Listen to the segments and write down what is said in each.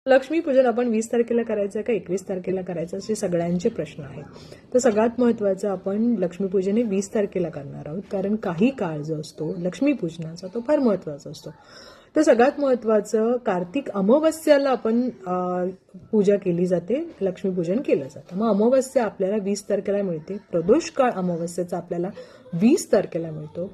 लक्ष्मीपूजन आपण 20 तारखेला करायचं का 21 तारखेला करायचं असे सगळ्यांचे प्रश्न आहेत. तर सगळ्यात महत्त्वाचं आपण लक्ष्मीपूजन हे 20 तारखेला करणार आहोत, कारण काही काळ जो असतो लक्ष्मीपूजनाचा तो फार महत्त्वाचा असतो. तर सगळ्यात महत्त्वाचं कार्तिक अमावस्याला आपण पूजा केली जाते, लक्ष्मीपूजन केलं जातं. मग अमावस्या आपल्याला 20 तारखेला मिळते, प्रदोष काळ अमावस्येचा आपल्याला 20 तारखेला मिळतो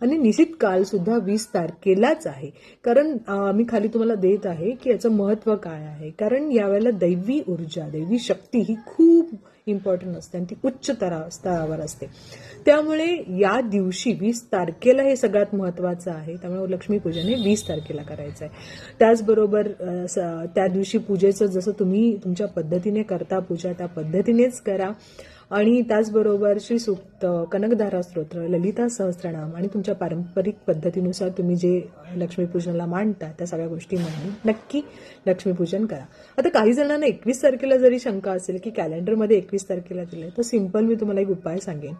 आणि निश्चित काल सुद्धा 20 तारखेलाच आहे. कारण मी खाली तुम्हाला देत आहे की याचं महत्त्व काय आहे. कारण यावेळेला दैवी ऊर्जा, दैवी शक्ती ही खूप इम्पॉर्टंट असते आणि ती उच्च स्तरावर असते. त्यामुळे या दिवशी 20 तारखेला हे सगळ्यात महत्त्वाचं आहे. त्यामुळे लक्ष्मीपूजन हे 20 तारखेला करायचं आहे. त्याचबरोबर त्या दिवशी पूजेचं जसं तुम्ही तुमच्या पद्धतीने करता पूजा त्या पद्धतीनेच करा. आणि त्याचबरोबर श्री सूक्त, कनकधारा स्तोत्र, ललिता सहस्त्रनाम आणि तुमच्या पारंपरिक पद्धतीनुसार तुम्ही जे लक्ष्मीपूजनाला मांडता त्या सगळ्या गोष्टी म्हणून नक्की लक्ष्मीपूजन करा. आता काही जणांना 21 तारखेला जरी शंका असेल की कॅलेंडरमध्ये 21 तारखेला दिलंय, तर सिंपल मी तुम्हाला एक उपाय सांगेन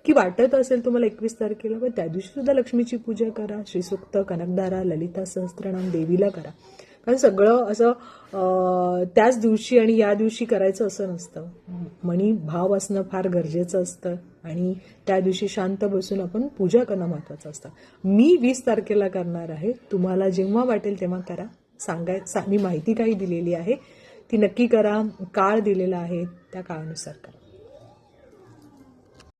की वाटत असेल तुम्हाला 21 तारखेला, पण त्या दिवशी सुद्धा लक्ष्मीची पूजा करा. श्रीसूक्त, कनकधारा, ललिता सहस्त्रनाम देवीला करा. कारण सगळं असं त्याच दिवशी आणि या दिवशी करायचं असं नसतं. मनी भाव असणं फार गरजेचं असतं आणि त्या दिवशी शांत बसून आपण पूजा करणं महत्त्वाचं असतं. मी 20 तारखेला करणार आहे. तुम्हाला जेव्हा वाटेल तेव्हा करा. मी माहिती काही दिलेली आहे ती नक्की करा. काळ दिलेला आहे त्या काळानुसार करा.